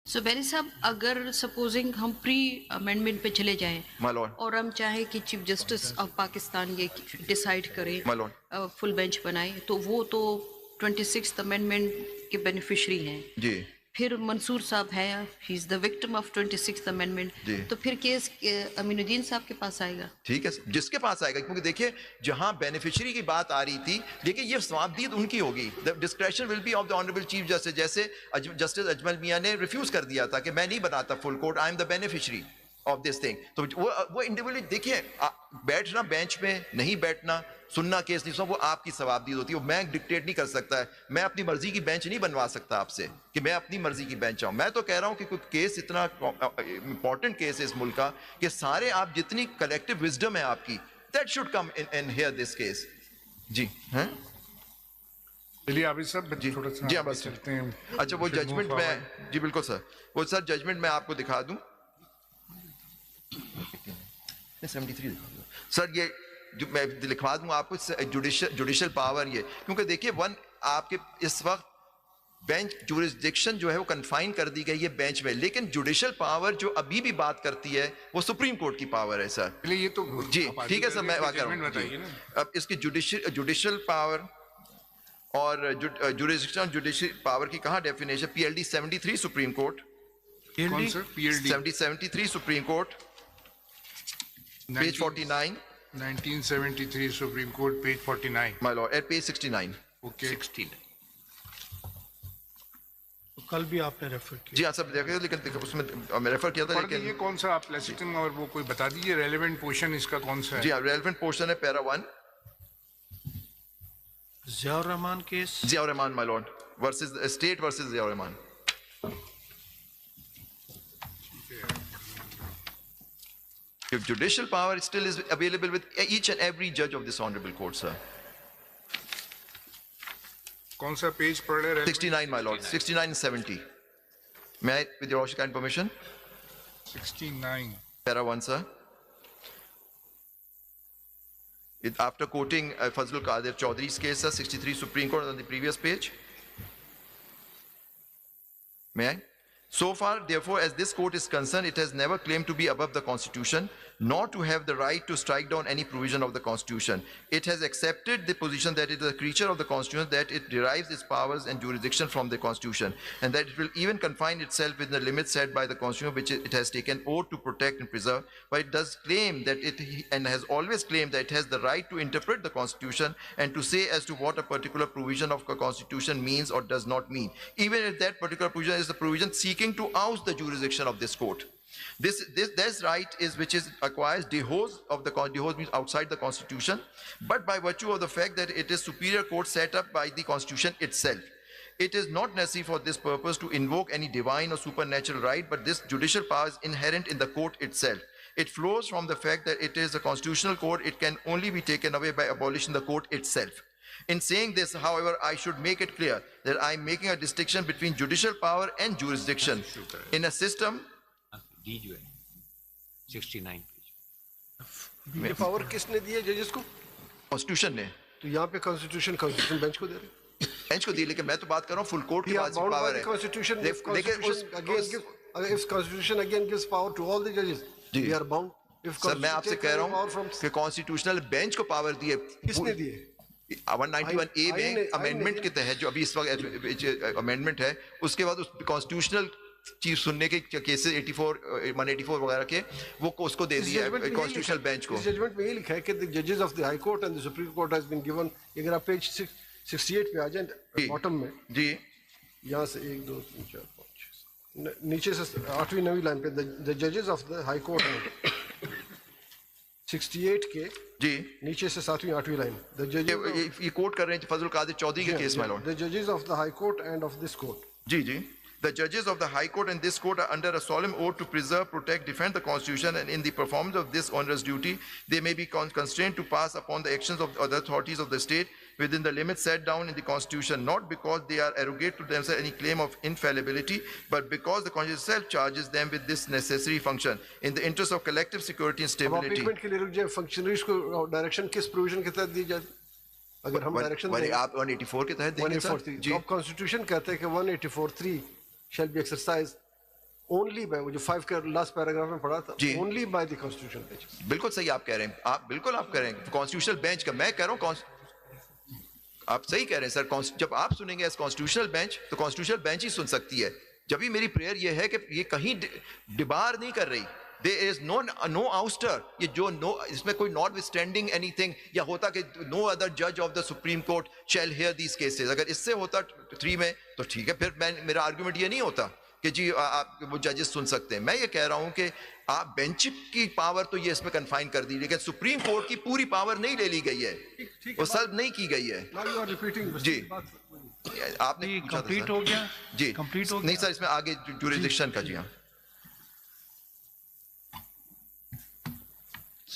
سو بیری صاحب اگر سپوزنگ ہم پری امینڈمنٹ پہ چلے جائیں My lord, اور ہم چاہیں کہ چیف جسٹس آف پاکستان یہ ڈیسائیڈ کریں my lord. فل بینچ بنائے تو وہ تو 26th امینڈمنٹ کے بینیفیشری ہیں. جی پھر منصور صاحب ہے ہی is the victim of 26th amendment. جی تو پھر کیس امین الدین صاحب کے پاس آئے گا. ٹھیک ہے جس کے پاس آئے گا, کیونکہ دیکھیے جہاں بینیفیشری کی بات آ رہی تھی, دیکھیے یہ ثوابدید ان کی ہوگی. Discretion will be of the honourable chief justice. جیسے جسٹس اجمل میاں نے ریفیوز کر دیا تھا کہ میں نہیں بناتا full court, I'm the beneficiary of this thing. تو وہ انڈیویجلی دیکھیے بیٹھنا بینچ میں نہیں بیٹھنا, سننا کیس نہیں سننا, وہ آپ کی ثوابدید ہوتی ہے. میں ڈکٹیٹ نہیں کر سکتا ہے, میں اپنی مرضی کی بینچ نہیں بنوا سکتا آپ سے کہ میں اپنی مرضی کی بینچ آؤں. میں تو کہہ رہا ہوں کہ کوئی کیس اتنا امپورٹنٹ کیس ہے اس ملک کا کہ سارے آپ جتنی کلیکٹو وزڈم ہے آپ کی, that should come in here this case. جی ہیں چلیے عابد صاحب جی تھوڑا سا جی آگے بس. چلتے ہیں. اچھا وہ ججمنٹ میں, جی بالکل سر, وہ سر ججمنٹ میں آپ کو دکھا دوں 73 سر, یہ جو میں لکھوا دوں آپ کو جوڈیشل پاور. یہ کیونکہ دیکھیے آپ کے اس وقت بینچ جورسڈکشن جو ہے وہ کنفائن کر دی گئی ہے بینچ میں, لیکن جوڈیشل پاور جو ابھی بھی بات کرتی ہے وہ سپریم کورٹ کی پاور ہے سر. یہ تو جی ٹھیک ہے سر, میں کہہ رہا ہوں جی. اب اس کی جوڈیشل پاور اور جوڈیشل پاور کی کہاں definition, P L D 73 Supreme Court, کون sir P L D 73 Supreme Court page 49 1973 Supreme Court page 49 my lord at page 69. Okay. کل بھی آپ نے ریفر کیا. جی ہاں سب دیکھیں, لیکن اس میں میں ریفر کیا تھا یہ لیکن کون سا آپ لیسٹنگ اور وہ کوئی بتا دیجیے ریلیونٹ پورشن اس کا کون سا ہے. جی ہاں ریلیونٹ پورشن ہے para 1, Zia ur-Rahman case. Zia ur-Rahman my lord versus state versus Zia ur-Rahman. Judicial power still is available with each and every judge of this honorable court, sir. کون سا پیج پڑھ رہے ہیں 69 my lord, 69 and 70. May I with your kind permission? 69 Para 1 sir. After quoting Fazlul Qadir Chaudhry's case, sir, 63 Supreme Court on the previous page. May I? So far, therefore, as this court is concerned, it has never claimed to be above the Constitution, nor to have the right to strike down any provision of the Constitution. It has accepted the position that it is a creature of the Constitution, that it derives its powers and jurisdiction from the Constitution, and that it will even confine itself within the limits set by the Constitution, which it has taken oath to protect and preserve. But it does claim that it, and has always claimed that it has the right to interpret the Constitution and to say as to what a particular provision of the Constitution means or does not mean, even if that particular provision is the provision seeking to oust the jurisdiction of this court. This right is which is acquires dehors of the dehors means outside the Constitution, but by virtue of the fact that it is superior court set up by the Constitution itself. It is not necessary for this purpose to invoke any divine or supernatural right, but this judicial power is inherent in the court itself. It flows from the fact that it is a constitutional court. It can only be taken away by abolishing the court itself. In saying this, however, I should make it clear that I am making a distinction between judicial power and jurisdiction. In a system, D جو ہے 69 page. یہ power کس نے دی ہے ججز کو؟ Constitution نے تو یہاں پہ کانسٹیٹیوشن بینچ کو دے رہے ہیں. بینچ کو دی, لیکن میں تو بات کر رہا ہوں فل کورٹ کے پاس پاور ہے. Constitution لیکن again gives power to all the judges. We are bound. سر میں آپ سے کہہ رہا ہوں کہ کانسٹیٹیوشنل بینچ کو پاور دی ہے. کس نے دی ہے؟ 191A میں امینڈمنٹ کے تحت جو ابھی اس وقت امینڈمنٹ ہے, اس کے بعد اس کانسٹیٹیوشنل چیز سننے کے کیسز 184 وغیرہ کے وہ اس کو دے دیا ہے کانسٹیٹیوشنل بینچ کو. ججمنٹ میں یہ لکھا ہے کہ the judges of the high court and the supreme court has been given. اگر آپ پیج 68 پہ آ جائیں باٹم میں, جی یہاں سے 1 2 3 4 5 نیچے سے 8ویں 9ویں لائن پہ the judges of the high court 68 کے جی نیچے سے 7ویں 8ویں لائن یہ کوٹ کر رہے ہیں فضل القادر چودھری کے کیس میں. the judges of the high court and of this court. G G. The judges of the High Court and this court are under a solemn oath to preserve, protect, defend the Constitution, and in the performance of this onerous duty, they may be constrained to pass upon the actions of other authorities of the state within the limits set down in the Constitution, not because they are arrogate to themselves any claim of infallibility, but because the Constitution itself charges them with this necessary function in the interest of collective security and stability. اپیکمنٹ کے لیے رک جائے, functionaries کو direction کس provision کے تحت دی جاتی؟ اگر ہم ڈائریکشن آپ 184 کے تحت دیں گے سر. جی اب کانسٹیٹیوشن کہتے ہیں کہ 184(3) shall be exercised only by, وہ جو 5 کے last paragraph میں پڑھا تھا, جی. only by the constitutional benches. بالکل صحیح آپ کہہ رہے ہیں, آپ بالکل آپ کہہ رہے ہیں کانسٹیٹیوشنل بینچ کا, میں کہہ رہا ہوں آپ صحیح کہہ رہے ہیں سر. جب آپ سنیں گے ایز کانسٹیٹیوشنل بینچ تو کانسٹیٹیوشنل بینچ ہی سن سکتی ہے. جب بھی میری پریئر یہ ہے کہ یہ کہیں ڈبار نہیں کر رہی, there is no ouster, یہ جو no, اس میں کوئی notwithstanding anything یا ہوتا کہ no other judge of the Supreme Court shall hear these cases, اگر اس سے ہوتا 3 میں تو ٹھیک ہے, پھر میرا آرگومنٹ یہ نہیں ہوتا کہ جی آپ وہ ججز سن سکتے ہیں. میں یہ کہہ رہا ہوں کہ آپ بینچ کی پاور تو یہ اس میں کنفائن کر دی, لیکن سپریم کورٹ کی پوری پاور نہیں لے لی گئی ہے, وہ سلب نہیں کی گئی ہے. Now you are repeating the جی آپ نے کمپلیٹ ہو گیا جی کمپلیٹ ہو نہیں سر, اس میں آگے جوریسڈکشن کا. جی ہاں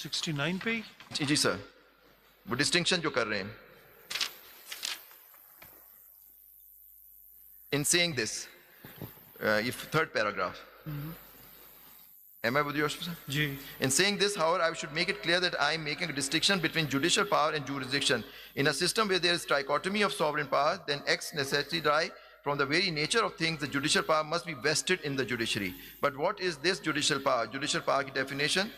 69 پہ جی سر, وہ ڈسٹنکشن جو کر رہے ہیں in saying this, یہ third paragraph. Am I with you, sir? G. In saying this, however, I should make it clear that I am making a distinction between judicial power and jurisdiction. In a system where there is trichotomy of sovereign power, then ex necessity from the very nature of things, the judicial power must be vested in the judiciary. But what is this judicial power? Judicial power ki definition: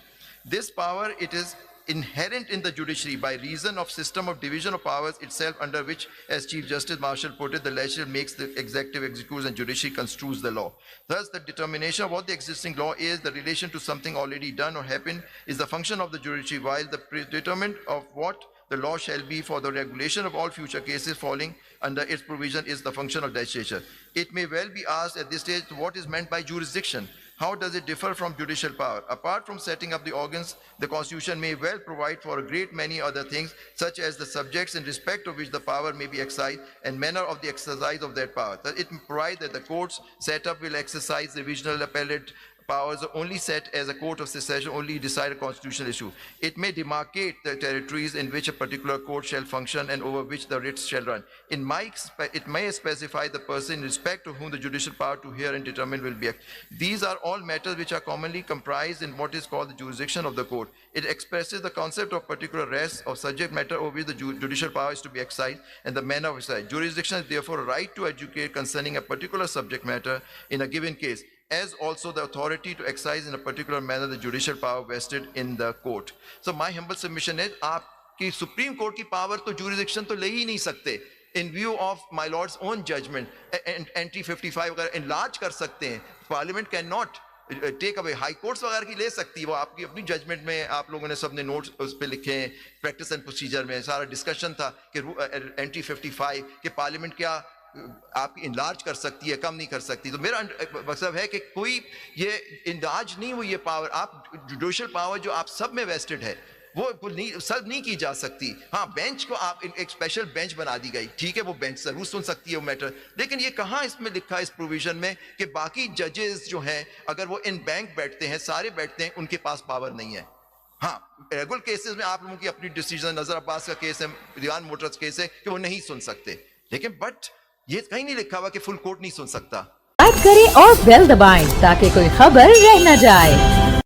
this power, it is inherent in the judiciary by reason of system of division of powers itself, under which, as Chief Justice Marshall put it, the legislature makes the executive executes and judiciary construes the law. Thus, the determination of what the existing law is, the relation to something already done or happened, is the function of the judiciary, while the predetermination of what the law shall be for the regulation of all future cases falling under its provision is the function of legislature. It may well be asked at this stage, what is meant by jurisdiction? How does it differ from judicial power? Apart from setting up the organs, the Constitution may well provide for a great many other things, such as the subjects in respect of which the power may be exercised and manner of the exercise of that power. It provides that the courts set up will exercise the regional appellate powers only set as a court of secession, only decide a constitutional issue. It may demarcate the territories in which a particular court shall function and over which the writs shall run. It may specify the person in respect to whom the judicial power to hear and determine will be. These are all matters which are commonly comprised in what is called the jurisdiction of the court. It expresses the concept of particular rest of subject matter over which the judicial power is to be exercised and the manner of exercise. Jurisdiction is therefore a right to educate concerning a particular subject matter in a given case, as also the authority to exercise in a particular manner the judicial power vested in the court. So my humble submission is, آپ کی Supreme Court کی power تو jurisdiction تو لے ہی نہیں سکتے. In view of my Lord's own judgment, entry 55 وغیرہ enlarge کر سکتے ہیں. Parliament cannot ٹیک اوے. ہائی کورٹس وغیرہ کی لے سکتی ہے, وہ آپ کی اپنی ججمنٹ میں آپ لوگوں نے سب نے نوٹس اس پہ لکھے ہیں, پریکٹس اینڈ پروسیجر میں سارا ڈسکشن تھا کہ اینٹری 55 کہ پارلیمنٹ کیا آپ کی انلارج کر سکتی ہے, کم نہیں کر سکتی. تو میرا مقصد ہے کہ کوئی یہ انلارج نہیں ہوئی یہ پاور, آپ جوڈیشل پاور جو آپ سب میں ویسٹڈ ہے وہ سلب نہیں کی جا سکتی. ہاں بینچ کو آپ ایک اسپیشل بینچ بنا دی گئی, ٹھیک ہے وہ بینچ ضرور سن سکتی ہے وہ میٹر, لیکن یہ کہاں اس میں لکھا ہے اس پروویژن میں کہ باقی ججز جو ہیں اگر وہ ان بینک بیٹھتے ہیں, سارے بیٹھتے ہیں, ان کے پاس پاور نہیں ہے. ہاں ریگولر کیسز میں آپ لوگوں کی اپنی ڈیسیژن, نظر عباس کا کیس ہے, دیوان موٹرز کیس ہے کہ وہ نہیں سن سکتے, لیکن بٹ یہ کہیں نہیں لکھا ہوا کہ فل کورٹ نہیں سن سکتا. لائک کریں اور بیل دبائیں تاکہ کوئی خبر رہ نہ جائے.